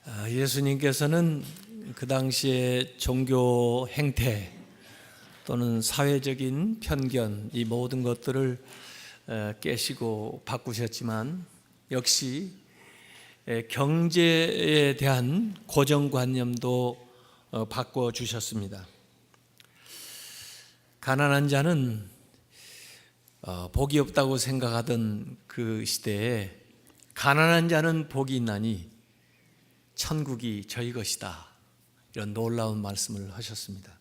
예수님께서는 그 당시의 종교 행태 또는 사회적인 편견, 이 모든 것들을 깨시고 바꾸셨지만 역시 경제에 대한 고정관념도 바꿔주셨습니다. 가난한 자는 복이 없다고 생각하던 그 시대에 가난한 자는 복이 있나니 천국이 저희 것이다, 이런 놀라운 말씀을 하셨습니다.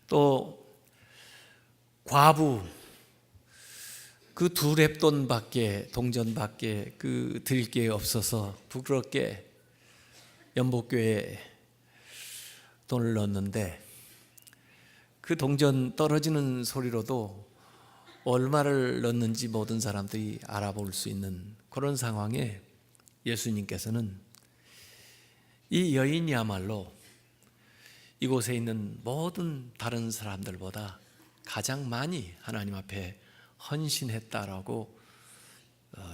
또 과부, 그 두 렙돈밖에, 동전밖에 그 드릴 게 없어서 부끄럽게 연복교회에 돈을 넣었는데 그 동전 떨어지는 소리로도 얼마를 넣었는지 모든 사람들이 알아볼 수 있는 그런 상황에 예수님께서는 이 여인이야말로 이곳에 있는 모든 다른 사람들보다 가장 많이 하나님 앞에 헌신했다라고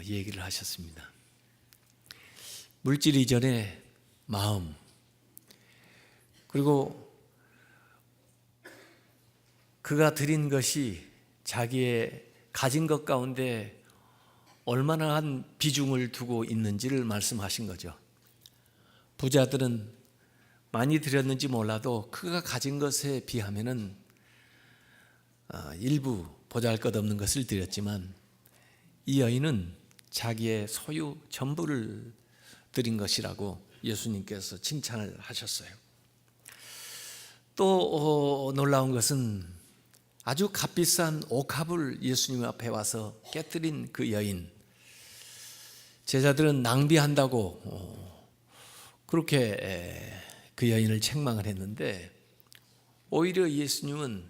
얘기를 하셨습니다. 물질 이전에 마음, 그리고 그가 드린 것이 자기의 가진 것 가운데 얼마나 한 비중을 두고 있는지를 말씀하신 거죠. 부자들은 많이 드렸는지 몰라도 그가 가진 것에 비하면은 일부 보잘것없는 것을 드렸지만 이 여인은 자기의 소유 전부를 드린 것이라고 예수님께서 칭찬을 하셨어요. 또 놀라운 것은 아주 값비싼 옥합을 예수님 앞에 와서 깨뜨린 그 여인, 제자들은 낭비한다고 그렇게 그 여인을 책망을 했는데 오히려 예수님은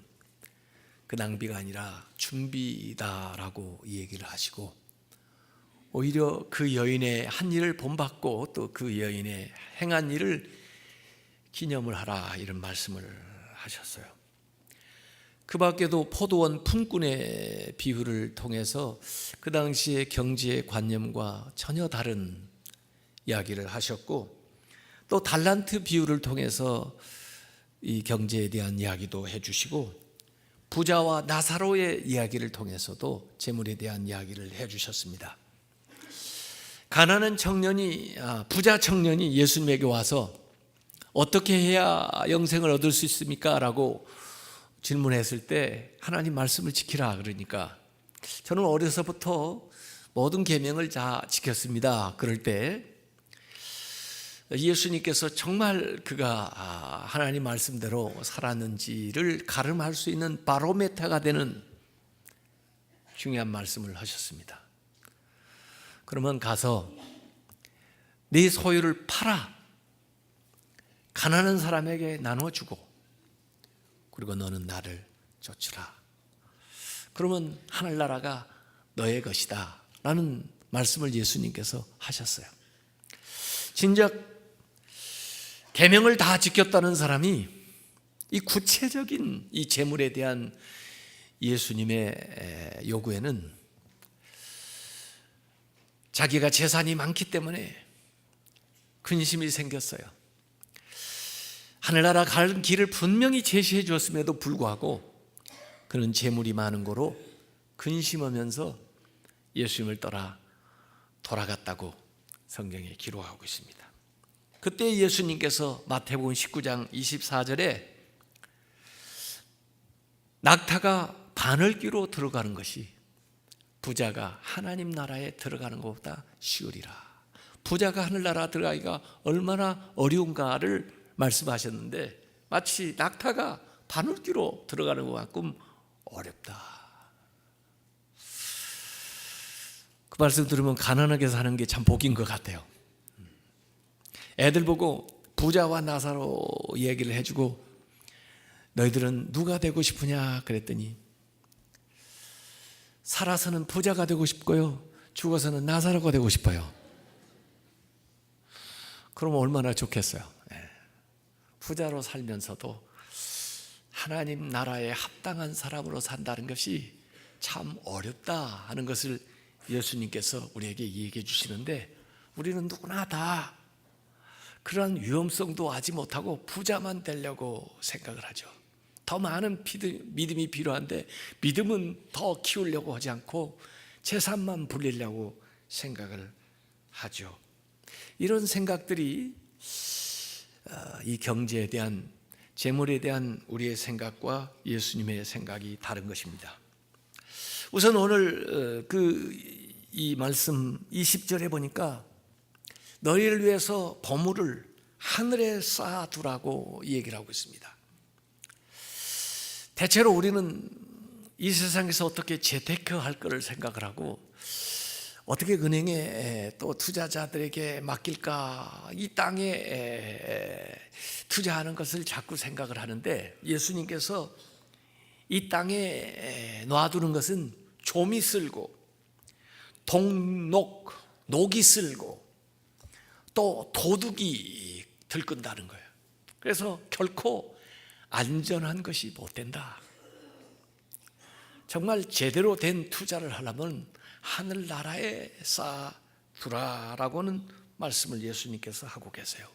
그 낭비가 아니라 준비다라고 얘기를 하시고 오히려 그 여인의 한 일을 본받고 또 그 여인의 행한 일을 기념을 하라, 이런 말씀을 하셨어요. 그 밖에도 포도원 품꾼의 비유를 통해서 그 당시의 경제 관념과 전혀 다른 이야기를 하셨고 또 달란트 비유를 통해서 이 경제에 대한 이야기도 해주시고 부자와 나사로의 이야기를 통해서도 재물에 대한 이야기를 해주셨습니다. 가난한 청년이, 부자 청년이 예수님에게 와서 어떻게 해야 영생을 얻을 수 있습니까? 라고 질문했을 때 하나님 말씀을 지키라 그러니까 저는 어려서부터 모든 계명을 다 지켰습니다. 그럴 때 예수님께서 정말 그가 하나님 말씀대로 살았는지를 가름할 수 있는 바로메타가 되는 중요한 말씀을 하셨습니다. 그러면 가서 네 소유를 팔아 가난한 사람에게 나눠주고 그리고 너는 나를 쫓으라. 그러면 하늘나라가 너의 것이다 라는 말씀을 예수님께서 하셨어요. 진작 계명을 다 지켰다는 사람이 이 구체적인 이 재물에 대한 예수님의 요구에는 자기가 재산이 많기 때문에 근심이 생겼어요. 하늘나라 가는 길을 분명히 제시해 주었음에도 불구하고 그는 재물이 많은 거로 근심하면서 예수님을 떠나 돌아갔다고 성경에 기록하고 있습니다. 그때 예수님께서 마태복음 19장 24절에 낙타가 바늘귀로 들어가는 것이 부자가 하나님 나라에 들어가는 것보다 쉬우리라. 부자가 하늘나라 들어가기가 얼마나 어려운가를 말씀하셨는데 마치 낙타가 바늘귀로 들어가는 것만큼 어렵다. 그 말씀 들으면 가난하게 사는 게 참 복인 것 같아요. 애들 보고 부자와 나사로 얘기를 해주고 너희들은 누가 되고 싶으냐 그랬더니 살아서는 부자가 되고 싶고요, 죽어서는 나사로가 되고 싶어요. 그러면 얼마나 좋겠어요. 부자로 살면서도 하나님 나라에 합당한 사람으로 산다는 것이 참 어렵다 하는 것을 예수님께서 우리에게 얘기해 주시는데 우리는 누구나 다 그러한 위험성도 아지 못하고 부자만 되려고 생각을 하죠. 더 많은 믿음이 필요한데 믿음은 더 키우려고 하지 않고 재산만 불리려고 생각을 하죠. 이런 생각들이 이 경제에 대한, 재물에 대한 우리의 생각과 예수님의 생각이 다른 것입니다. 우선 오늘 이 말씀 20절에 보니까 너희를 위해서 보물을 하늘에 쌓아두라고 얘기를 하고 있습니다. 대체로 우리는 이 세상에서 어떻게 재테크할 거를 생각을 하고 어떻게 은행에 또 투자자들에게 맡길까, 이 땅에 투자하는 것을 자꾸 생각을 하는데, 예수님께서 이 땅에 놔두는 것은 좀이 쓸고 녹이 쓸고 또 도둑이 들끈다는 거예요. 그래서 결코 안전한 것이 못 된다. 정말 제대로 된 투자를 하려면 하늘나라에 쌓아두라라고는 말씀을 예수님께서 하고 계세요.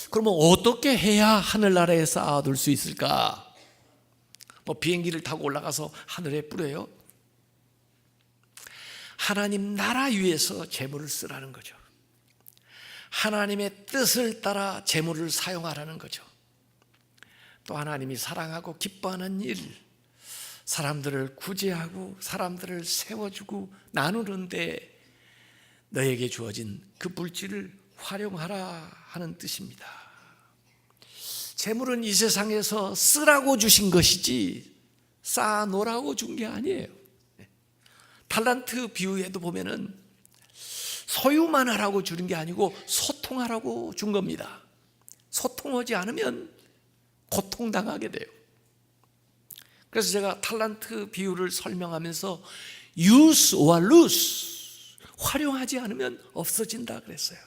그러면 어떻게 해야 하늘나라에 쌓아둘 수 있을까? 비행기를 타고 올라가서 하늘에 뿌려요? 하나님 나라 위에서 재물을 쓰라는 거죠. 하나님의 뜻을 따라 재물을 사용하라는 거죠. 또 하나님이 사랑하고 기뻐하는 일, 사람들을 구제하고 사람들을 세워주고 나누는데 너에게 주어진 그 물질을 활용하라 하는 뜻입니다. 재물은 이 세상에서 쓰라고 주신 것이지 쌓아놓으라고 준 게 아니에요. 탈란트 비유에도 보면은 소유만 하라고 주는 게 아니고 소통하라고 준 겁니다. 소통하지 않으면 고통당하게 돼요. 그래서 제가 탈란트 비유를 설명하면서 use or lose, 활용하지 않으면 없어진다 그랬어요.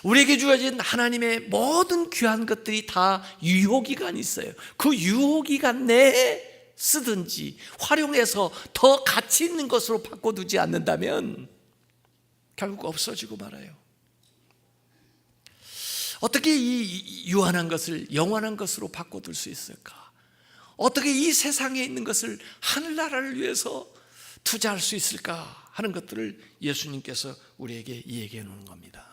우리에게 주어진 하나님의 모든 귀한 것들이 다 유효기간이 있어요. 그 유효기간 내에 쓰든지 활용해서 더 가치 있는 것으로 바꿔두지 않는다면 결국 없어지고 말아요. 어떻게 이 유한한 것을 영원한 것으로 바꿔둘 수 있을까? 어떻게 이 세상에 있는 것을 하늘나라를 위해서 투자할 수 있을까 하는 것들을 예수님께서 우리에게 얘기해 놓는 겁니다.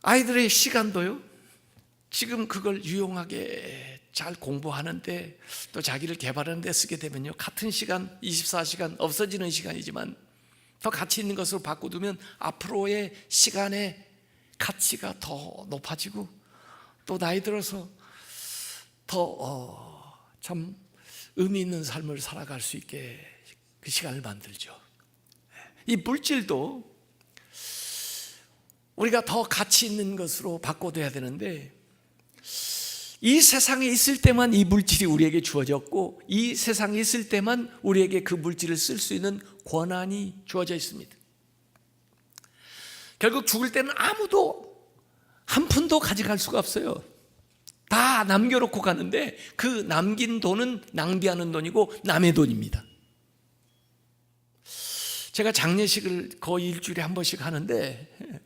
아이들의 시간도요, 지금 그걸 유용하게 잘 공부하는데 또 자기를 개발하는 데 쓰게 되면요, 같은 시간 24시간 없어지는 시간이지만 더 가치 있는 것으로 바꿔두면 앞으로의 시간의 가치가 더 높아지고 또 나이 들어서 더 참 의미 있는 삶을 살아갈 수 있게 그 시간을 만들죠. 이 물질도 우리가 더 가치 있는 것으로 바꿔둬야 되는데 이 세상에 있을 때만 이 물질이 우리에게 주어졌고 이 세상에 있을 때만 우리에게 그 물질을 쓸 수 있는 권한이 주어져 있습니다. 결국 죽을 때는 아무도 한 푼도 가져갈 수가 없어요. 다 남겨놓고 가는데 그 남긴 돈은 낭비하는 돈이고 남의 돈입니다. 제가 장례식을 거의 일주일에 한 번씩 하는데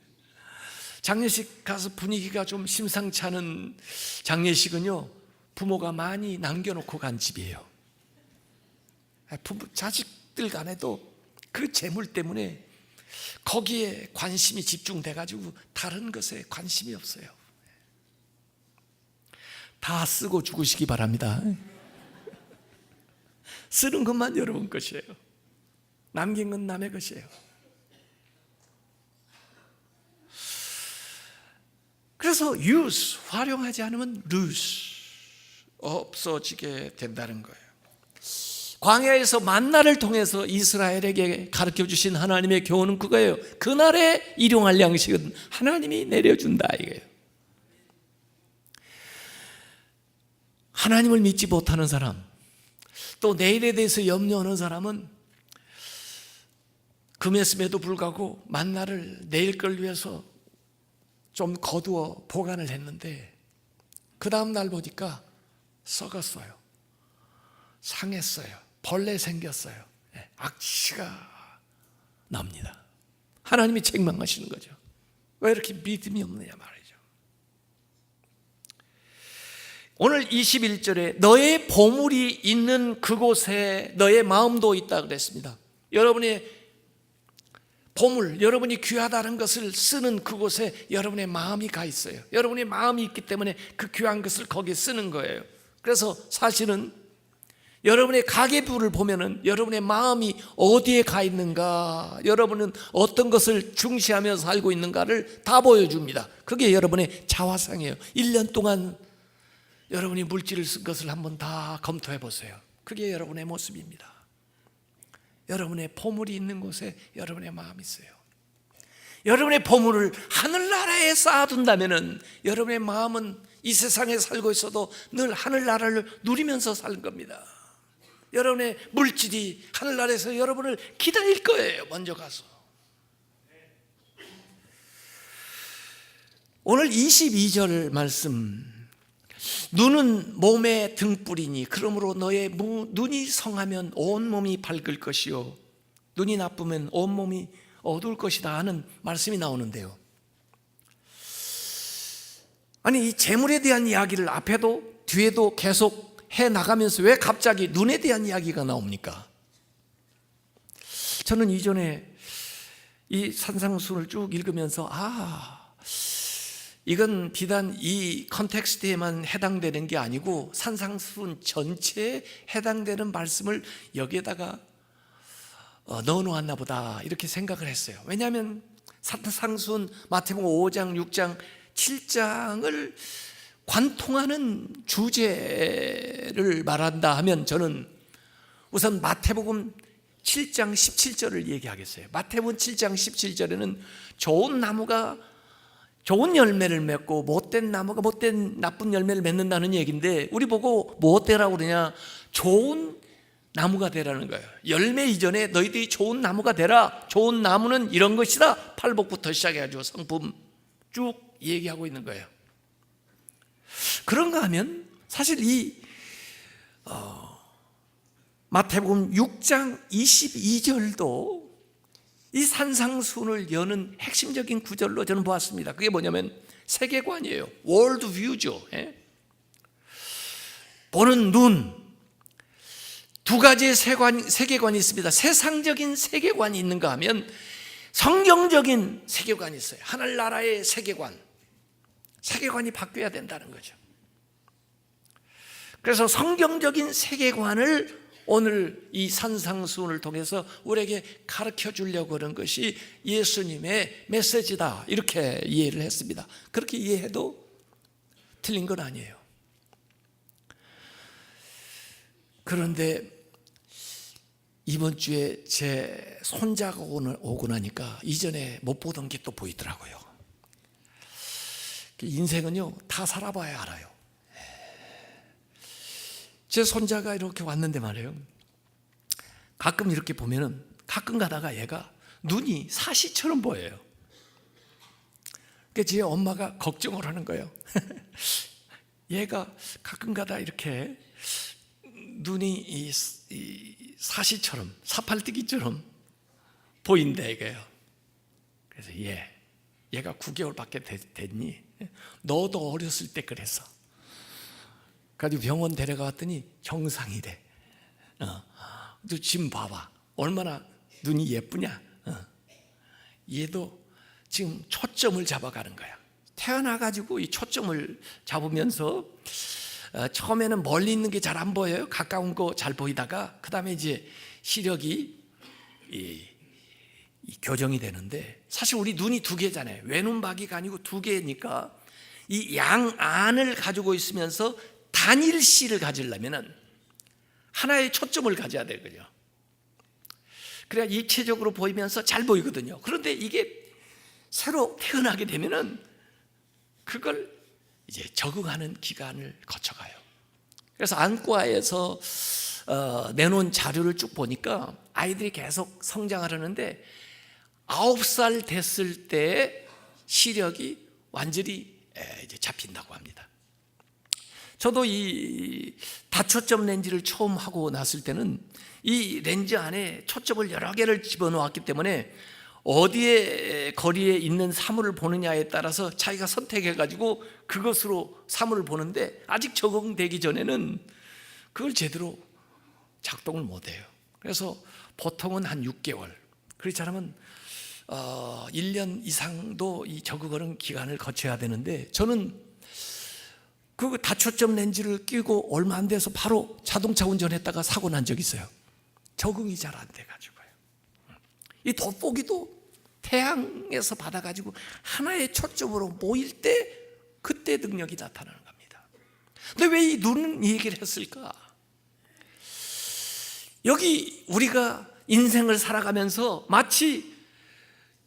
장례식 가서 분위기가 좀 심상치 않은 장례식은요, 부모가 많이 남겨놓고 간 집이에요. 자식들 간에도 그 재물 때문에 거기에 관심이 집중돼가지고 다른 것에 관심이 없어요. 다 쓰고 죽으시기 바랍니다. 쓰는 것만 여러분 것이에요. 남긴 건 남의 것이에요. 그래서 use, 활용하지 않으면 lose, 없어지게 된다는 거예요. 광야에서 만나를 통해서 이스라엘에게 가르쳐 주신 하나님의 교훈은 그거예요. 그날에 일용할 양식은 하나님이 내려준다 이거예요. 하나님을 믿지 못하는 사람, 또 내일에 대해서 염려하는 사람은 금했음에도 불구하고 만나를 내일 걸 위해서 좀 거두어 보관을 했는데 그 다음 날 보니까 썩었어요. 상했어요. 벌레 생겼어요. 악취가 납니다. 하나님이 책망하시는 거죠. 왜 이렇게 믿음이 없느냐 말이죠. 오늘 21절에 너의 보물이 있는 그곳에 너의 마음도 있다 그랬습니다. 여러분의 보물, 여러분이 귀하다는 것을 쓰는 그곳에 여러분의 마음이 가 있어요. 여러분의 마음이 있기 때문에 그 귀한 것을 거기에 쓰는 거예요. 그래서 사실은 여러분의 가계부를 보면은 여러분의 마음이 어디에 가 있는가, 여러분은 어떤 것을 중시하며 살고 있는가를 다 보여줍니다. 그게 여러분의 자화상이에요. 1년 동안 여러분이 물질을 쓴 것을 한번 다 검토해 보세요. 그게 여러분의 모습입니다. 여러분의 보물이 있는 곳에 여러분의 마음이 있어요. 여러분의 보물을 하늘나라에 쌓아둔다면 여러분의 마음은 이 세상에 살고 있어도 늘 하늘나라를 누리면서 사는 겁니다. 여러분의 물질이 하늘나라에서 여러분을 기다릴 거예요. 먼저 가서. 오늘 22절 말씀, 눈은 몸의 등불이니 그러므로 너의 눈이 성하면 온몸이 밝을 것이요 눈이 나쁘면 온몸이 어두울 것이다 하는 말씀이 나오는데요. 아니, 이 재물에 대한 이야기를 앞에도 뒤에도 계속 해나가면서 왜 갑자기 눈에 대한 이야기가 나옵니까? 저는 이전에 이 산상수훈을 쭉 읽으면서 이건 비단 이 컨텍스트에만 해당되는 게 아니고 산상수훈 전체에 해당되는 말씀을 여기에다가 넣어놓았나 보다 이렇게 생각을 했어요. 왜냐하면 산상수훈 마태복음 5장, 6장, 7장을 관통하는 주제를 말한다 하면 저는 우선 마태복음 7장 17절을 얘기하겠어요. 마태복음 7장 17절에는 좋은 나무가 좋은 열매를 맺고 못된 나무가 못된 나쁜 열매를 맺는다는 얘기인데, 우리 보고 뭐 되라고 그러냐? 좋은 나무가 되라는 거예요. 열매 이전에 너희들이 좋은 나무가 되라. 좋은 나무는 이런 것이다. 팔복부터 시작해가지고 성품 쭉 얘기하고 있는 거예요. 그런가 하면 사실 이 마태복음 6장 22절도 이 산상수훈을 여는 핵심적인 구절로 저는 보았습니다. 그게 뭐냐면 세계관이에요. 월드뷰죠. 보는 눈, 두 가지의 세계관이 있습니다. 세상적인 세계관이 있는가 하면 성경적인 세계관이 있어요. 하늘나라의 세계관이 바뀌어야 된다는 거죠. 그래서 성경적인 세계관을 오늘 이 산상수훈을 통해서 우리에게 가르쳐 주려고 하는 것이 예수님의 메시지다, 이렇게 이해를 했습니다. 그렇게 이해해도 틀린 건 아니에요. 그런데 이번 주에 제 손자가 오고 나니까 이전에 못 보던 게 또 보이더라고요. 인생은요, 다 살아봐야 알아요. 제 손자가 이렇게 왔는데 말이에요, 가끔 이렇게 보면은 가끔 가다가 얘가 눈이 사시처럼 보여요. 그러니까 제 엄마가 걱정을 하는 거예요. 얘가 가끔 가다 이렇게 눈이 이 사시처럼, 사팔뜨기처럼 보인대 이거예요. 그래서 얘가 9개월밖에 됐니? 너도 어렸을 때 그랬어. 가지고 병원 데려갔더니 정상이래. 너 지금 봐봐, 얼마나 눈이 예쁘냐. 얘도 지금 초점을 잡아가는 거야. 태어나가지고 이 초점을 잡으면서 처음에는 멀리 있는 게 잘 안 보여요. 가까운 거 잘 보이다가 그 다음에 이제 시력이 교정이 되는데, 사실 우리 눈이 두 개잖아요. 외눈박이가 아니고 두 개니까 이 양 안을 가지고 있으면서 단일시를 가지려면 하나의 초점을 가져야 되거든요. 그래야 입체적으로 보이면서 잘 보이거든요. 그런데 이게 새로 태어나게 되면은 그걸 이제 적응하는 기간을 거쳐가요. 그래서 안과에서 내놓은 자료를 쭉 보니까 아이들이 계속 성장하려는데 9살 됐을 때 시력이 완전히 이제 잡힌다고 합니다. 저도 이 다초점 렌즈를 처음 하고 났을 때는 이 렌즈 안에 초점을 여러 개를 집어넣었기 때문에 어디에 거리에 있는 사물을 보느냐에 따라서 자기가 선택해가지고 그것으로 사물을 보는데 아직 적응되기 전에는 그걸 제대로 작동을 못해요. 그래서 보통은 한 6개월, 그렇지 않으면 1년 이상도 이 적응하는 기간을 거쳐야 되는데, 저는 그 다초점 렌즈를 끼고 얼마 안 돼서 바로 자동차 운전했다가 사고 난 적이 있어요. 적응이 잘 안 돼가지고요. 이 돋보기도 태양에서 받아가지고 하나의 초점으로 모일 때 그때 능력이 나타나는 겁니다. 근데 왜 이 눈은 이 얘기를 했을까? 여기 우리가 인생을 살아가면서 마치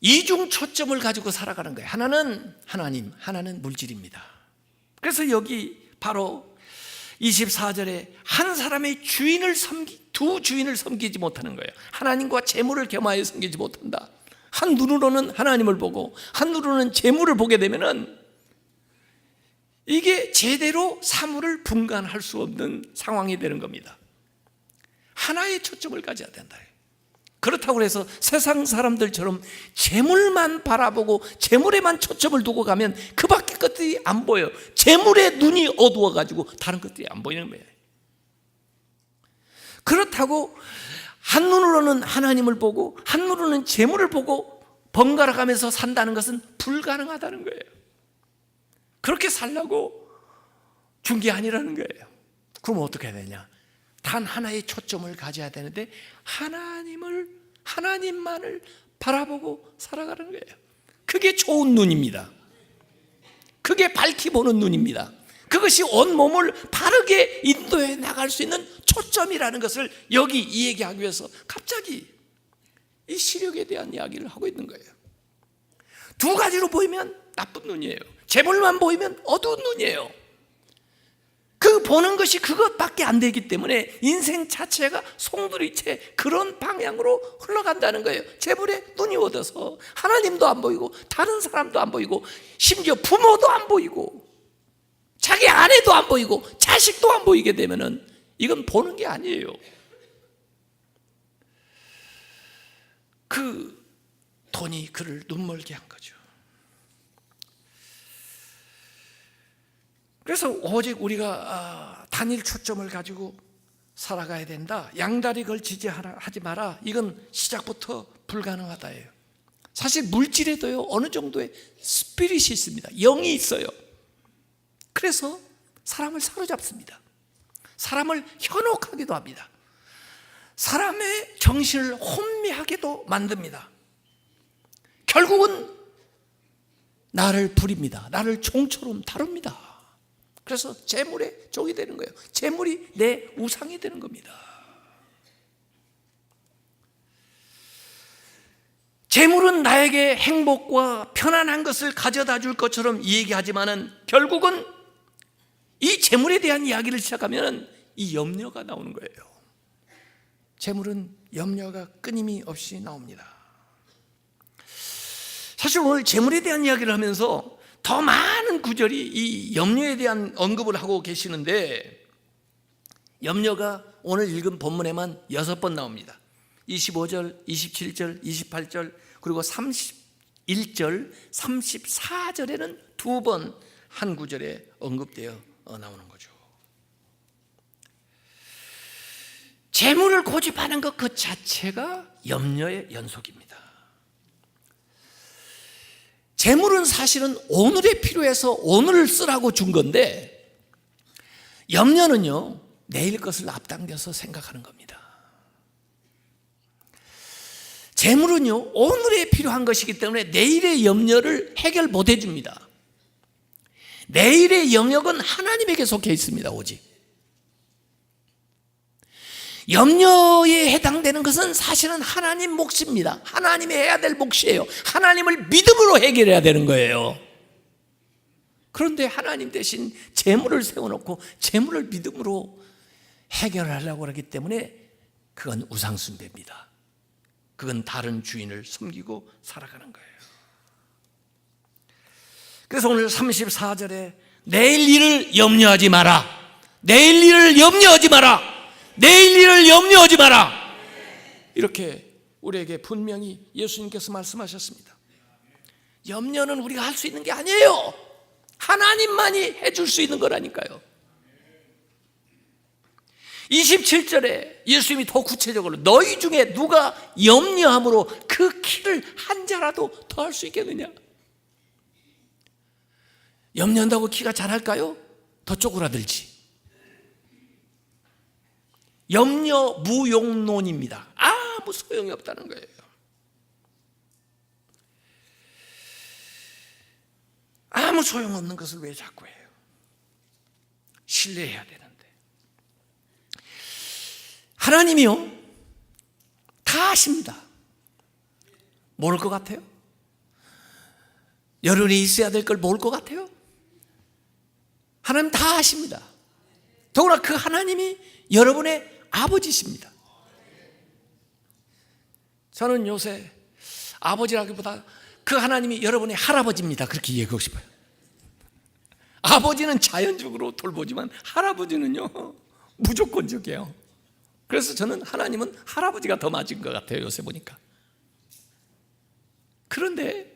이중 초점을 가지고 살아가는 거예요. 하나는 하나님, 하나는 물질입니다. 그래서 여기 바로 24절에 한 사람의 두 주인을 섬기지 못하는 거예요. 하나님과 재물을 겸하여 섬기지 못한다. 한 눈으로는 하나님을 보고 한 눈으로는 재물을 보게 되면은 이게 제대로 사물을 분간할 수 없는 상황이 되는 겁니다. 하나의 초점을 가져야 된다. 그렇다고 해서 세상 사람들처럼 재물만 바라보고 재물에만 초점을 두고 가면 그 밖의 것들이 안 보여요. 재물에 눈이 어두워가지고 다른 것들이 안 보이는 거예요. 그렇다고 한 눈으로는 하나님을 보고 한 눈으로는 재물을 보고 번갈아 가면서 산다는 것은 불가능하다는 거예요. 그렇게 살라고 준 게 아니라는 거예요. 그럼 어떻게 해야 되냐? 단 하나의 초점을 가져야 되는데 하나님만을 바라보고 살아가는 거예요. 그게 좋은 눈입니다. 그게 밝히 보는 눈입니다. 그것이 온 몸을 바르게 인도해 나갈 수 있는 초점이라는 것을 여기 이 얘기하기 위해서 갑자기 이 시력에 대한 이야기를 하고 있는 거예요. 두 가지로 보이면 나쁜 눈이에요. 재물만 보이면 어두운 눈이에요. 그 보는 것이 그것밖에 안 되기 때문에 인생 자체가 송두리째 그런 방향으로 흘러간다는 거예요. 재물에 눈이 어두워서 하나님도 안 보이고 다른 사람도 안 보이고 심지어 부모도 안 보이고 자기 아내도 안 보이고 자식도 안 보이게 되면은 이건 보는 게 아니에요. 그 돈이 그를 눈멀게 한 거죠. 그래서 오직 우리가 단일 초점을 가지고 살아가야 된다. 양다리 걸치지 하지 마라. 이건 시작부터 불가능하다예요. 사실 물질에도요 어느 정도의 스피릿이 있습니다. 영이 있어요. 그래서 사람을 사로잡습니다. 사람을 현혹하기도 합니다. 사람의 정신을 혼미하게도 만듭니다. 결국은 나를 부립니다. 나를 종처럼 다룹니다. 그래서 재물의 종이 되는 거예요. 재물이 내 우상이 되는 겁니다. 재물은 나에게 행복과 편안한 것을 가져다 줄 것처럼 얘기하지만은 결국은 이 재물에 대한 이야기를 시작하면 이 염려가 나오는 거예요. 재물은 염려가 끊임이 없이 나옵니다. 사실 오늘 재물에 대한 이야기를 하면서 더 많은 구절이 이 염려에 대한 언급을 하고 계시는데, 염려가 오늘 읽은 본문에만 6번 나옵니다. 25절, 27절, 28절, 그리고 31절, 34절에는 2번 한 구절에 언급되어 나오는 거죠. 재물을 고집하는 것 그 자체가 염려의 연속입니다. 재물은 사실은 오늘에 필요해서 오늘 쓰라고 준 건데, 염려는요 내일 것을 앞당겨서 생각하는 겁니다. 재물은요 오늘에 필요한 것이기 때문에 내일의 염려를 해결 못 해줍니다. 내일의 영역은 하나님에게 속해 있습니다. 오직 염려에 해당되는 것은 사실은 하나님 몫입니다. 하나님이 해야 될 몫이에요. 하나님을 믿음으로 해결해야 되는 거예요. 그런데 하나님 대신 재물을 세워놓고 재물을 믿음으로 해결하려고 하기 때문에 그건 우상숭배입니다. 그건 다른 주인을 섬기고 살아가는 거예요. 그래서 오늘 34절에 내일 일을 염려하지 마라. 내일 일을 염려하지 마라. 내일 일을 염려하지 마라. 이렇게 우리에게 분명히 예수님께서 말씀하셨습니다. 염려는 우리가 할 수 있는 게 아니에요. 하나님만이 해줄 수 있는 거라니까요. 27절에 예수님이 더 구체적으로 너희 중에 누가 염려함으로 그 키를 한 자라도 더 할 수 있겠느냐? 염려한다고 키가 자랄까요? 더 쪼그라들지. 염려 무용론입니다. 아무 소용이 없다는 거예요. 아무 소용없는 것을 왜 자꾸 해요? 신뢰해야 되는데. 하나님이요 다 아십니다. 모를 것 같아요? 여러분이 있어야 될 걸 모를 것 같아요? 하나님 다 아십니다. 더구나 그 하나님이 여러분의 아버지십니다. 저는 요새 아버지라기보다 그 하나님이 여러분의 할아버지입니다. 그렇게 얘기하고 싶어요. 아버지는 자연적으로 돌보지만 할아버지는요 무조건적이에요. 그래서 저는 하나님은 할아버지가 더 맞은 것 같아요. 요새 보니까. 그런데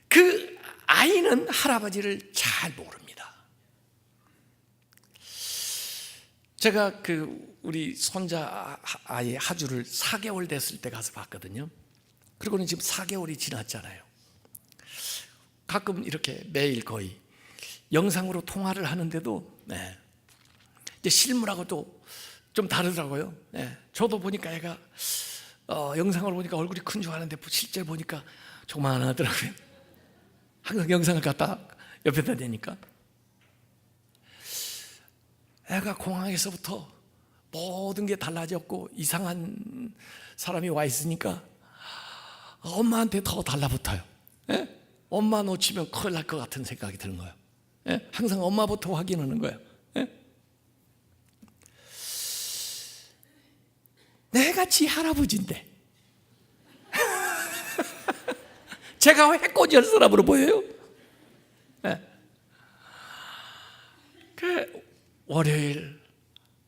그 아이는 할아버지를 잘 모릅니다. 제가 우리 손자 아이 하주를 4개월 됐을 때 가서 봤거든요. 그리고는 지금 4개월이 지났잖아요. 가끔 이렇게 매일 거의 영상으로 통화를 하는데도 이제 실물하고도 좀 다르더라고요. 저도 보니까 애가 영상을 보니까 얼굴이 큰 줄 아는데 실제 보니까 조그만하더라고요. 항상 영상을 갖다 옆에다 대니까 애가 공항에서부터 모든 게 달라졌고 이상한 사람이 와 있으니까 엄마한테 더 달라붙어요. 엄마 놓치면 큰일 날 것 같은 생각이 드는 거예요. 항상 엄마부터 확인하는 거예요. 내가 지 할아버지인데 제가 해코지할 사람으로 보여요? 그 월요일,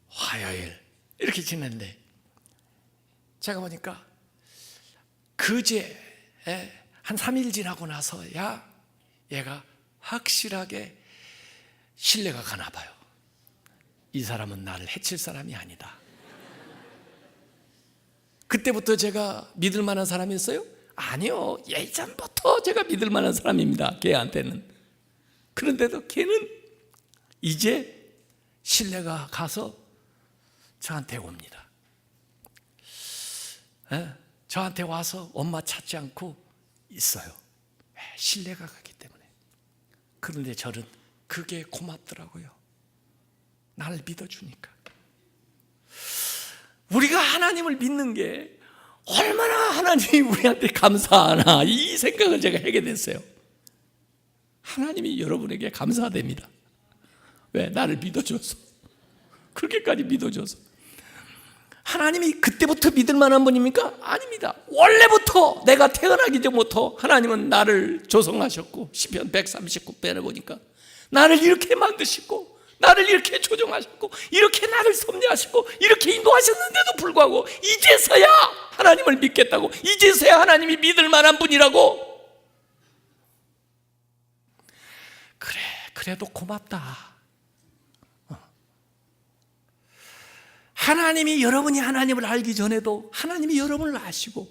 화요일 이렇게 지냈는데 제가 보니까 그제 한 3일 지나고 나서야 얘가 확실하게 신뢰가 가나 봐요. 이 사람은 나를 해칠 사람이 아니다. 그때부터 제가 믿을 만한 사람이었어요? 아니요. 예전부터 제가 믿을 만한 사람입니다. 걔한테는. 그런데도 걔는 이제 신뢰가 가서 저한테 옵니다. 저한테 와서 엄마 찾지 않고 있어요. 신뢰가 가기 때문에. 그런데 저는 그게 고맙더라고요. 나를 믿어주니까. 우리가 하나님을 믿는 게 얼마나 하나님이 우리한테 감사하나 이 생각을 제가 하게 됐어요. 하나님이 여러분에게 감사됩니다. 왜? 나를 믿어줘서. 그렇게까지 믿어줘서. 하나님이 그때부터 믿을 만한 분입니까? 아닙니다. 원래부터 내가 태어나기 전부터 하나님은 나를 조성하셨고 시편 139편에 보니까 나를 이렇게 만드시고 나를 이렇게 조정하셨고 이렇게 나를 섭리하시고 이렇게 인도하셨는데도 불구하고 이제서야 하나님을 믿겠다고, 이제서야 하나님이 믿을 만한 분이라고. 그래도 고맙다. 하나님이 여러분이 하나님을 알기 전에도 하나님이 여러분을 아시고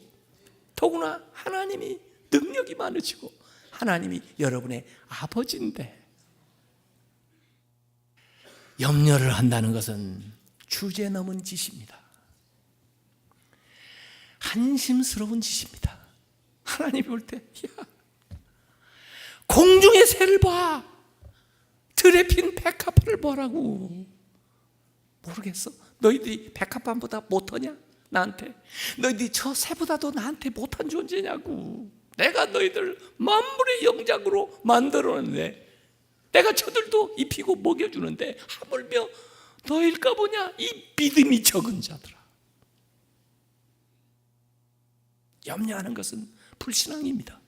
더구나 하나님이 능력이 많으시고 하나님이 여러분의 아버지인데 염려를 한다는 것은 주제넘은 짓입니다. 한심스러운 짓입니다. 하나님이 볼 때 공중의 새를 봐. 들에 핀 백합화를 보라고. 모르겠어? 너희들이 백합화보다 못하냐? 나한테. 너희들이 저 새보다도 나한테 못한 존재냐고. 내가 너희들 만물의 영장으로 만들어놨는데 내가 저들도 입히고 먹여주는데 하물며 너일까 보냐? 이 믿음이 적은 자들아. 염려하는 것은 불신앙입니다.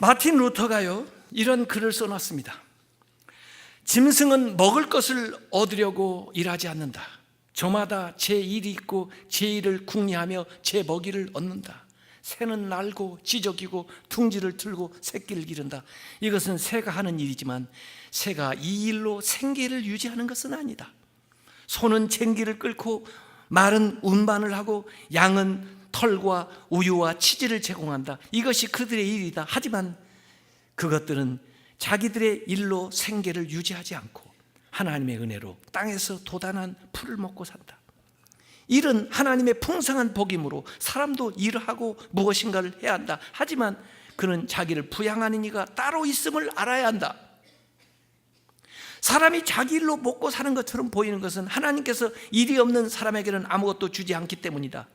마틴 루터가요 이런 글을 써놨습니다. 짐승은 먹을 것을 얻으려고 일하지 않는다. 저마다 제 일이 있고 제 일을 궁리하며 제 먹이를 얻는다. 새는 날고 지저귀고 둥지를 틀고 새끼를 기른다. 이것은 새가 하는 일이지만 새가 이 일로 생계를 유지하는 것은 아니다. 소는 쟁기를 끌고 말은 운반을 하고 양은 털과 우유와 치즈를 제공한다. 이것이 그들의 일이다. 하지만 그것들은 자기들의 일로 생계를 유지하지 않고 하나님의 은혜로 땅에서 도단한 풀을 먹고 산다. 일은 하나님의 풍성한 복이므로 사람도 일하고 무엇인가를 해야 한다. 하지만 그는 자기를 부양하는 이가 따로 있음을 알아야 한다. 사람이 자기 일로 먹고 사는 것처럼 보이는 것은 하나님께서 일이 없는 사람에게는 아무것도 주지 않기 때문이다.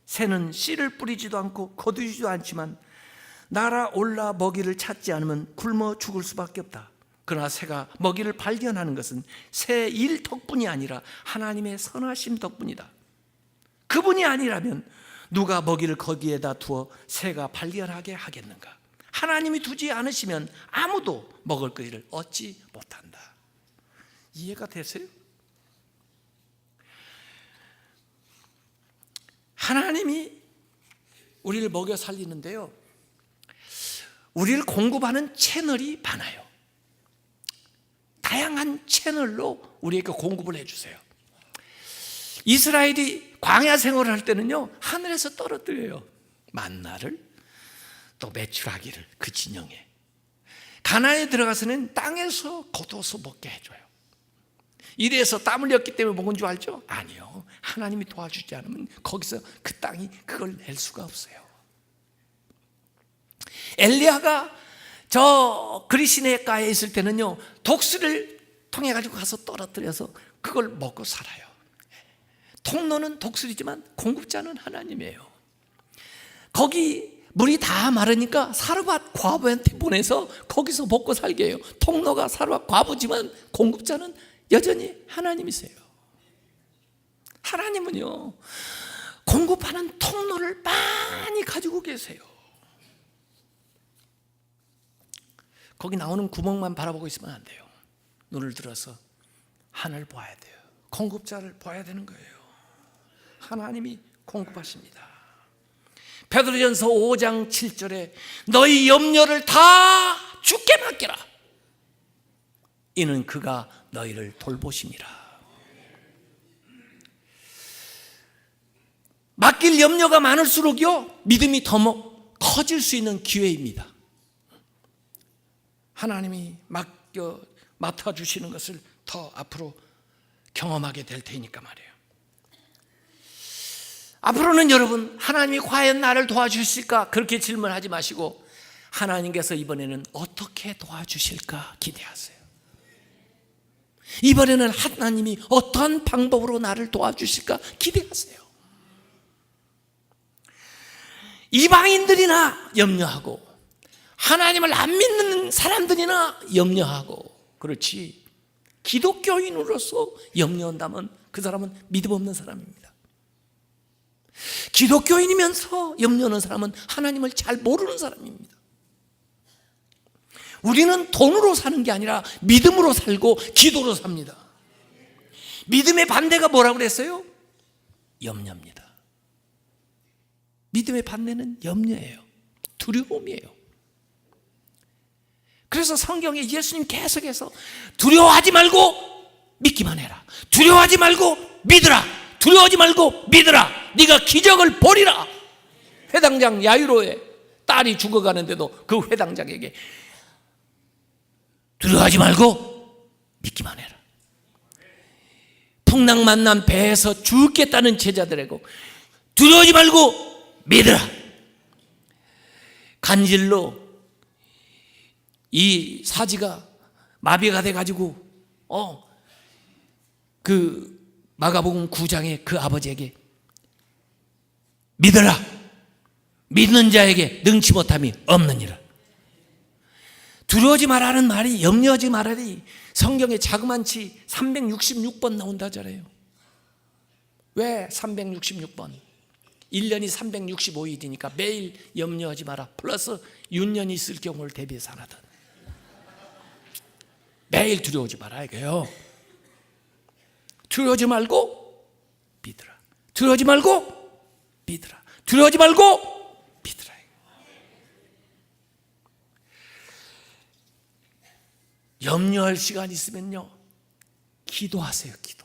새는 씨를 뿌리지도 않고 거두지도 않지만 날아 올라 먹이를 찾지 않으면 굶어 죽을 수밖에 없다. 그러나 새가 먹이를 발견하는 것은 새 일 덕분이 아니라 하나님의 선하심 덕분이다. 그분이 아니라면 누가 먹이를 거기에다 두어 새가 발견하게 하겠는가? 하나님이 두지 않으시면 아무도 먹을 거리를 얻지 못한다. 이해가 되세요? 하나님이 우리를 먹여 살리는데요, 우리를 공급하는 채널이 많아요. 다양한 채널로 우리에게 공급을 해주세요. 이스라엘이 광야 생활을 할 때는요, 하늘에서 떨어뜨려요. 만나를, 또 메추라기를 그 진영에. 가나안에 들어가서는 땅에서 거둬서 먹게 해줘요. 이래서 땀 흘렸기 때문에 먹은 줄 알죠? 아니요. 하나님이 도와주지 않으면 거기서 그 땅이 그걸 낼 수가 없어요. 엘리야가 저 그리시네가에 있을 때는요, 독수리를 통해 가지고 가서 떨어뜨려서 그걸 먹고 살아요. 통로는 독수리지만 공급자는 하나님이에요. 거기 물이 다 마르니까 사르밧 과부한테 보내서 거기서 먹고 살게 해요. 통로가 사르밧 과부지만 공급자는 여전히 하나님이세요. 하나님은요, 공급하는 통로를 많이 가지고 계세요. 거기 나오는 구멍만 바라보고 있으면 안 돼요. 눈을 들어서 하늘 봐야 돼요. 공급자를 봐야 되는 거예요. 하나님이 공급하십니다. 베드로전서 5장 7절에 너희 염려를 다 주께 맡기라. 이는 그가 너희를 돌보심이라. 맡길 염려가 많을수록요, 믿음이 더 커질 수 있는 기회입니다. 하나님이 맡아주시는 것을 더 앞으로 경험하게 될 테니까 말이에요. 앞으로는 여러분, 하나님이 과연 나를 도와주실까? 그렇게 질문하지 마시고 하나님께서 이번에는 어떻게 도와주실까 기대하세요. 이번에는 하나님이 어떠한 방법으로 나를 도와주실까 기대하세요. 이방인들이나 염려하고 하나님을 안 믿는 사람들이나 염려하고, 그렇지 기독교인으로서 염려한다면 그 사람은 믿음 없는 사람입니다. 기독교인이면서 염려하는 사람은 하나님을 잘 모르는 사람입니다. 우리는 돈으로 사는 게 아니라 믿음으로 살고 기도로 삽니다. 믿음의 반대가 뭐라고 그랬어요? 염려입니다. 믿음의 반대는 염려예요. 두려움이에요. 그래서 성경에 예수님 계속해서 두려워하지 말고 믿기만 해라. 두려워하지 말고 믿으라. 두려워하지 말고 믿으라. 네가 기적을 보리라. 회당장 야이로의 딸이 죽어가는데도 그 회당장에게 두려워하지 말고 믿기만 해라. 풍랑 만난 배에서 죽겠다는 제자들에게 두려워하지 말고 믿으라. 간질로 이 사지가 마비가 돼가지고 그 마가복음 9장에 그 아버지에게 믿으라. 믿는 자에게 능치 못함이 없느니라. 두려워하지 말라는 말이, 염려하지 말라니 성경에 자그만치 366번 나온다잖아요. 왜 366번? 1년이 365일이니까 매일 염려하지 마라 플러스 윤년이 있을 경우를 대비해서 하나든 매일 두려워하지 마라 이거예요. 두려워하지 말고 믿으라. 두려워하지 말고 믿으라. 두려워하지 말고 믿으라. 염려할 시간 있으면요, 기도하세요. 기도.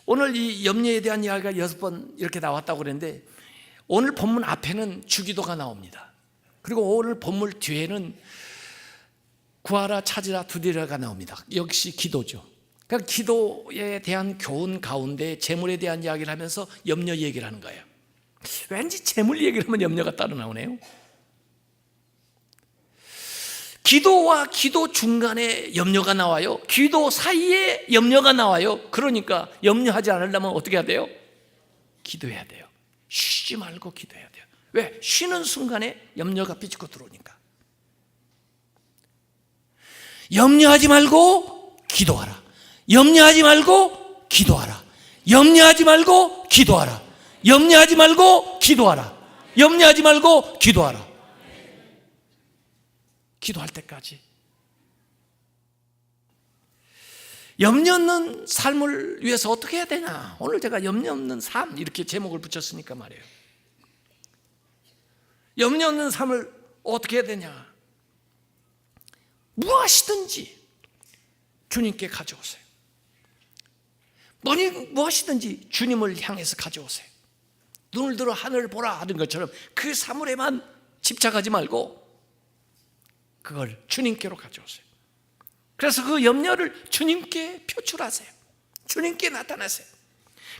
오늘 이 염려에 대한 이야기가 6번 이렇게 나왔다고 그랬는데, 오늘 본문 앞에는 주기도가 나옵니다. 그리고 오늘 본문 뒤에는 구하라, 찾으라, 두드리라가 나옵니다. 역시 기도죠. 그러니까 기도에 대한 교훈 가운데 재물에 대한 이야기를 하면서 염려 얘기를 하는 거예요. 왠지 재물 얘기를 하면 염려가 따로 나오네요. 기도와 기도 중간에 염려가 나와요. 기도 사이에 염려가 나와요. 그러니까 염려하지 않으려면 어떻게 해야 돼요? 기도해야 돼요. 쉬지 말고 기도해야 돼요. 왜? 쉬는 순간에 염려가 비집고 들어오니까. 염려하지 말고 기도하라. 염려하지 말고 기도하라. 염려하지 말고 기도하라. 염려하지 말고 기도하라. 염려하지 말고 기도하라. 기도할 때까지. 염려 없는 삶을 위해서 어떻게 해야 되나? 오늘 제가 염려 없는 삶 이렇게 제목을 붙였으니까 말이에요. 염려 없는 삶을 어떻게 해야 되냐? 무엇이든지 주님께 가져오세요. 무엇이든지 주님을 향해서 가져오세요. 눈을 들어 하늘을 보라 하는 것처럼 그 사물에만 집착하지 말고 그걸 주님께로 가져오세요. 그래서 그 염려를 주님께 표출하세요. 주님께 나타내세요.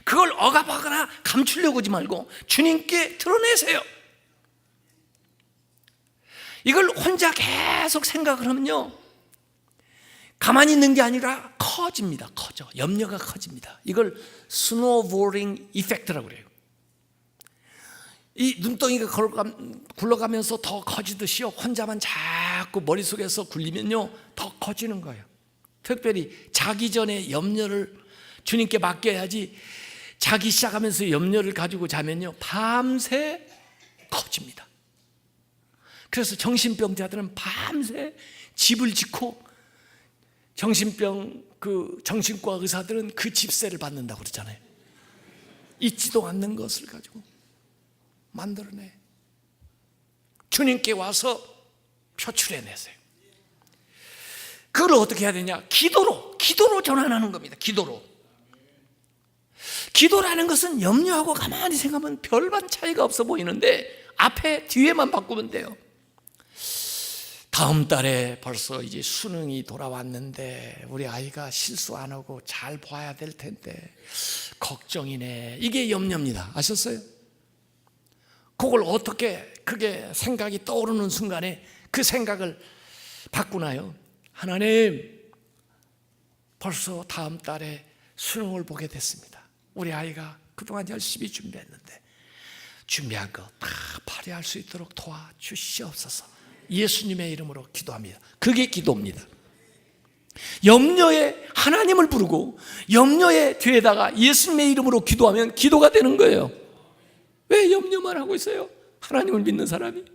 그걸 억압하거나 감추려고 하지 말고 주님께 드러내세요. 이걸 혼자 계속 생각을 하면요, 가만히 있는 게 아니라 커집니다. 커져. 염려가 커집니다. 이걸 스노우볼링 이펙트라고 그래요. 이 눈덩이가 굴러가면서 더 커지듯이요, 혼자만 자꾸 머릿속에서 굴리면요 더 커지는 거예요. 특별히 자기 전에 염려를 주님께 맡겨야지, 자기 시작하면서 염려를 가지고 자면요 밤새 커집니다. 그래서 정신병자들은 밤새 집을 짓고, 정신과 의사들은 그 집세를 받는다고 그러잖아요. 잊지도 않는 것을 가지고 만들어내. 주님께 와서 표출해내세요. 그걸 어떻게 해야 되냐? 기도로 전환하는 겁니다. 기도라는 것은 염려하고 가만히 생각하면 별반 차이가 없어 보이는데 앞에 뒤에만 바꾸면 돼요. 다음 달에 벌써 이제 수능이 돌아왔는데 우리 아이가 실수 안 하고 잘 봐야 될 텐데 걱정이네. 이게 염려입니다. 아셨어요? 그걸 어떻게, 그게 생각이 떠오르는 순간에 그 생각을 바꾸나요? 하나님, 벌써 다음 달에 수능을 보게 됐습니다. 우리 아이가 그동안 열심히 준비했는데 준비한 거 다 발휘할 수 있도록 도와주시옵소서. 예수님의 이름으로 기도합니다. 그게 기도입니다. 염려에 하나님을 부르고 염려의 뒤에다가 예수님의 이름으로 기도하면 기도가 되는 거예요. 왜 염려만 하고 있어요? 하나님을 믿는 사람이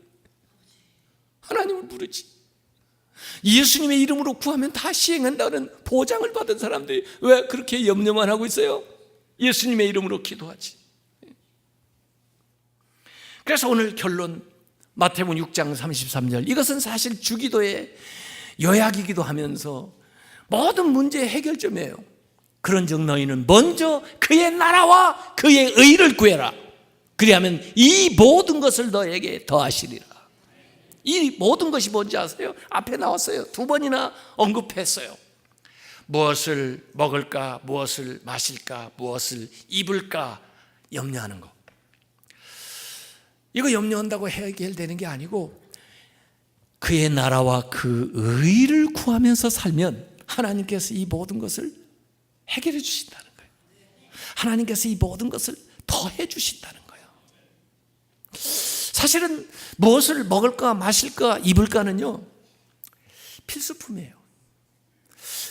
하나님을 부르지. 예수님의 이름으로 구하면 다 시행한다는 보장을 받은 사람들이 왜 그렇게 염려만 하고 있어요? 예수님의 이름으로 기도하지. 그래서 오늘 결론, 마태복음 6장 33절, 이것은 사실 주기도의 요약이기도 하면서 모든 문제의 해결점이에요. 그런즉 너희는 먼저 그의 나라와 그의 의를 구해라. 그리하면 이 모든 것을 너에게 더하시리라. 이 모든 것이 뭔지 아세요? 앞에 나왔어요. 2번이나 언급했어요. 무엇을 먹을까, 무엇을 마실까, 무엇을 입을까 염려하는 거. 이거 염려한다고 해결되는 게 아니고 그의 나라와 그 의를 구하면서 살면 하나님께서 이 모든 것을 해결해 주신다는 거예요. 하나님께서 이 모든 것을 더해 주신다는 거예요. 사실은 무엇을 먹을까, 마실까, 입을까는요 필수품이에요.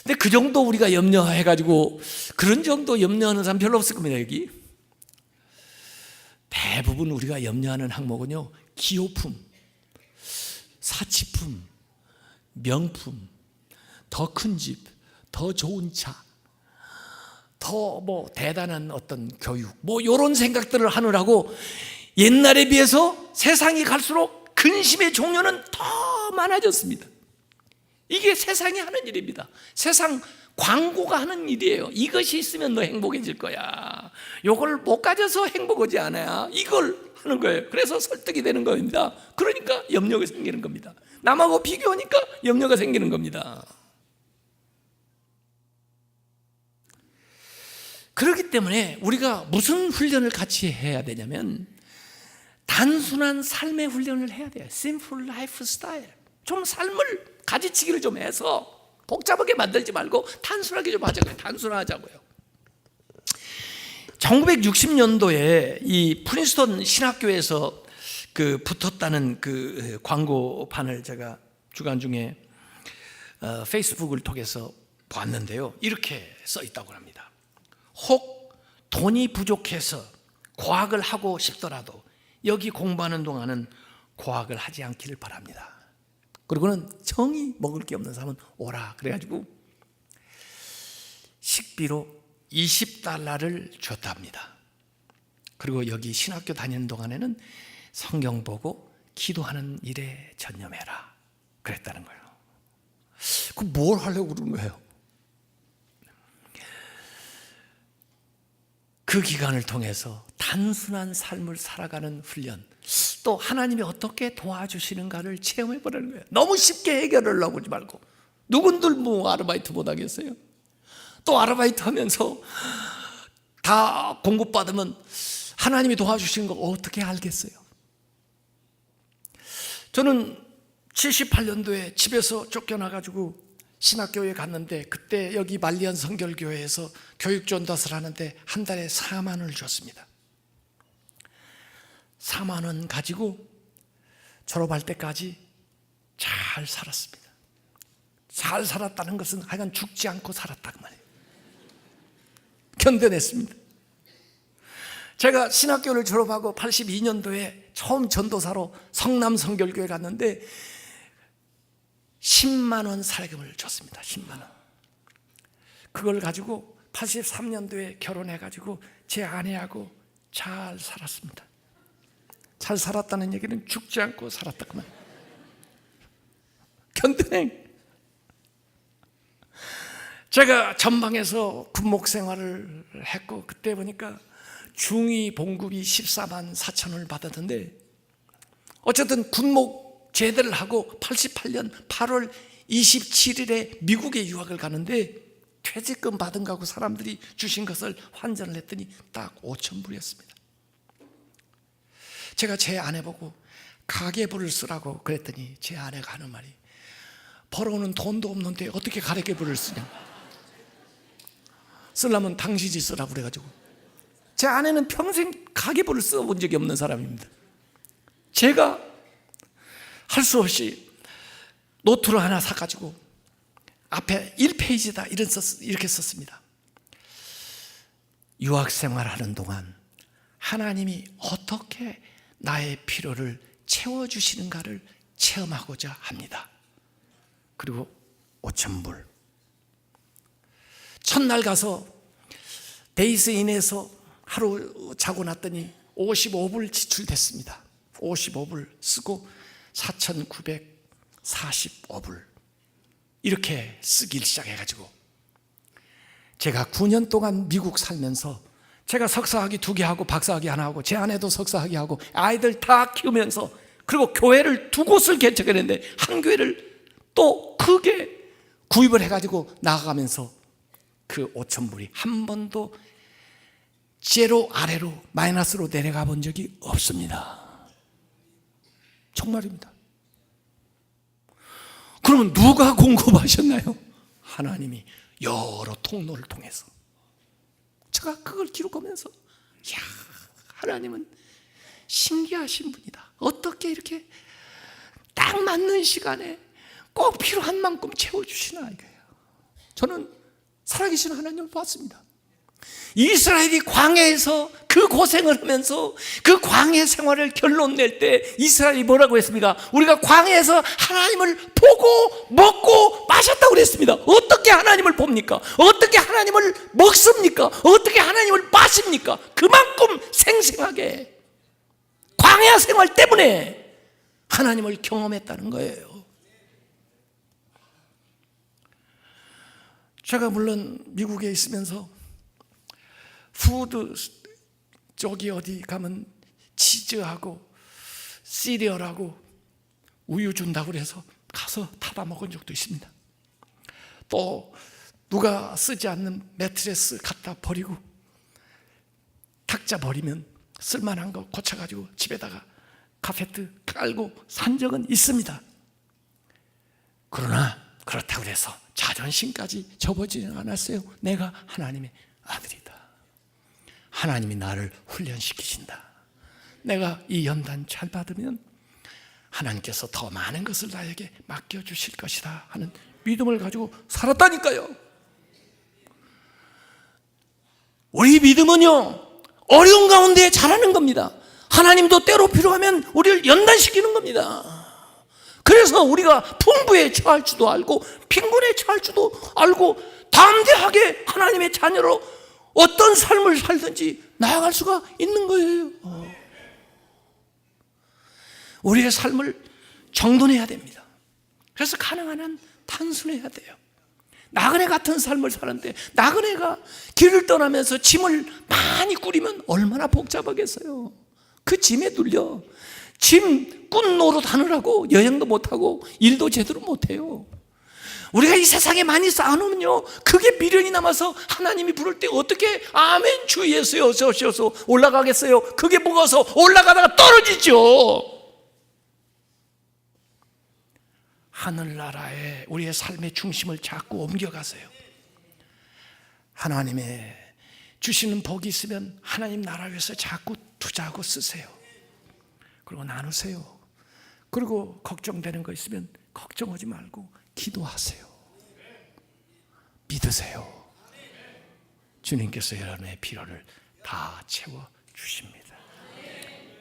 근데 그 정도 우리가 염려해가지고 그런 정도 염려하는 사람 별로 없을 겁니다. 여기 대부분 우리가 염려하는 항목은요 기호품, 사치품, 명품, 더 큰 집, 더 좋은 차, 더 뭐 대단한 어떤 교육, 뭐 이런 생각들을 하느라고 옛날에 비해서 세상이 갈수록 근심의 종류는 더 많아졌습니다. 이게 세상이 하는 일입니다. 세상 광고가 하는 일이에요. 이것이 있으면 너 행복해질 거야. 이걸 못 가져서 행복하지 않아야 이걸 하는 거예요. 그래서 설득이 되는 겁니다. 그러니까 염려가 생기는 겁니다. 남하고 비교하니까 염려가 생기는 겁니다. 그렇기 때문에 우리가 무슨 훈련을 같이 해야 되냐면 단순한 삶의 훈련을 해야 돼요. Simple lifestyle. 좀 삶을 가지치기를 좀 해서 복잡하게 만들지 말고 단순하게 좀 하자고요. 단순하자고요. 1960년도에 이 프린스턴 신학교에서 그 붙었다는 그 광고판을 제가 주간 중에 페이스북을 통해서 봤는데요. 이렇게 써 있다고 합니다. 혹 돈이 부족해서 과학을 하고 싶더라도 여기 공부하는 동안은 과학을 하지 않기를 바랍니다. 그리고는 정이 먹을 게 없는 사람은 오라. 그래가지고 식비로 $20를 줬답니다. 그리고 여기 신학교 다니는 동안에는 성경 보고 기도하는 일에 전념해라. 그랬다는 거예요. 그럼 뭘 하려고 그러는 거예요? 그 기간을 통해서 단순한 삶을 살아가는 훈련, 또 하나님이 어떻게 도와주시는가를 체험해 보라는 거예요. 너무 쉽게 해결하려고 하지 말고. 누군들 뭐 아르바이트 못 하겠어요? 또 아르바이트 하면서 다 공급받으면 하나님이 도와주시는 거 어떻게 알겠어요? 저는 78년도에 집에서 쫓겨나가지고 신학교에 갔는데, 그때 여기 말리안 성결교회에서 교육전도사를 하는데 한 달에 4만 원을 줬습니다. 4만 원 가지고 졸업할 때까지 잘 살았습니다. 잘 살았다는 것은 하여간 죽지 않고 살았다는 말이에요. 견뎌냈습니다. 제가 신학교를 졸업하고 82년도에 처음 전도사로 성남 성결교회 갔는데 10만 원 사례금을 줬습니다. 10만 원. 그걸 가지고 83년도에 결혼해가지고 제 아내하고 잘 살았습니다. 잘 살았다는 얘기는 죽지 않고 살았다구만. 견뎌내. 제가 전방에서 군목 생활을 했고, 그때 보니까 중위 봉급이 14만 4천 원을 받았는데, 어쨌든 군목 제대를 하고 88년 8월 27일에 미국에 유학을 가는데 퇴직금 받은 거하고 사람들이 주신 것을 환전을 했더니 딱 5천 불이었습니다. 제가 제 아내 보고 가계부를 쓰라고 그랬더니 제 아내가 하는 말이, 벌어오는 돈도 없는데 어떻게 가계부를 쓰냐, 쓰려면 당신이 쓰라고 그래가지고. 제 아내는 평생 가계부를 써본 적이 없는 사람입니다. 제가 할 수 없이 노트를 하나 사가지고 앞에 1페이지다 이렇게 썼습니다. 유학생활하는 동안 하나님이 어떻게 나의 필요를 채워주시는가를 체험하고자 합니다. 그리고 5,000불. 첫날 가서 데이스인에서 하루 자고 났더니 55불 지출됐습니다. 55불 쓰고 4,945불 이렇게 쓰기 시작해가지고, 제가 9년 동안 미국 살면서 제가 석사학위 2개 하고 박사학위 하나 하고 제 아내도 석사학위 하고 아이들 다 키우면서, 그리고 교회를 2곳을 개척했는데 한 교회를 또 크게 구입을 해가지고 나아가면서 그 5,000불이 한 번도 제로 아래로 마이너스로 내려가 본 적이 없습니다. 정말입니다. 그러면 누가 공급하셨나요? 하나님이 여러 통로를 통해서. 제가 그걸 기록하면서, 이야, 하나님은 신기하신 분이다. 어떻게 이렇게 딱 맞는 시간에 꼭 필요한 만큼 채워주시나 이거예요. 저는 살아계신 하나님을 봤습니다. 이스라엘이 광야에서 그 그 고생을 하면서 그 광야 생활을 결론 낼 때 이스라엘이 뭐라고 했습니까? 우리가 광야에서 하나님을 보고 먹고 마셨다고 그랬습니다. 어떻게 하나님을 봅니까? 어떻게 하나님을 먹습니까? 어떻게 하나님을 마십니까? 그만큼 생생하게 광야 생활 때문에 하나님을 경험했다는 거예요. 제가 물론 미국에 있으면서 푸드 쪽이 어디 가면 치즈하고 시리얼하고 우유 준다고 그래서 가서 타다 먹은 적도 있습니다. 또 누가 쓰지 않는 매트레스 갖다 버리고 탁자 버리면 쓸만한 거 고쳐가지고 집에다가 카페트 깔고 산 적은 있습니다. 그러나 그렇다고 해서 자존심까지 접어지지 않았어요. 내가 하나님의 아들이다. 하나님이 나를 훈련시키신다. 내가 이 연단 잘 받으면 하나님께서 더 많은 것을 나에게 맡겨주실 것이다 하는 믿음을 가지고 살았다니까요. 우리 믿음은요, 어려운 가운데 자라는 겁니다. 하나님도 때로 필요하면 우리를 연단시키는 겁니다. 그래서 우리가 풍부에 처할 줄도 알고 빈곤에 처할 줄도 알고 담대하게 하나님의 자녀로 어떤 삶을 살든지 나아갈 수가 있는 거예요. 우리의 삶을 정돈해야 됩니다. 그래서 가능한 한 단순해야 돼요. 나그네 같은 삶을 사는데 나그네가 길을 떠나면서 짐을 많이 꾸리면 얼마나 복잡하겠어요. 그 짐에 눌려 짐꾼 노릇 하느라고 여행도 못하고 일도 제대로 못해요. 우리가 이 세상에 많이 쌓아놓으면요, 그게 미련이 남아서 하나님이 부를 때 어떻게 아멘 주 예수 어서 오셔서 올라가겠어요? 그게 무거워서 올라가다가 떨어지죠. 하늘나라에 우리의 삶의 중심을 자꾸 옮겨가세요. 하나님의 주시는 복이 있으면 하나님 나라 위해서 자꾸 투자하고 쓰세요. 그리고 나누세요. 그리고 걱정되는 거 있으면 걱정하지 말고 기도하세요. 믿으세요. 주님께서 여러분의 필요를 다 채워주십니다.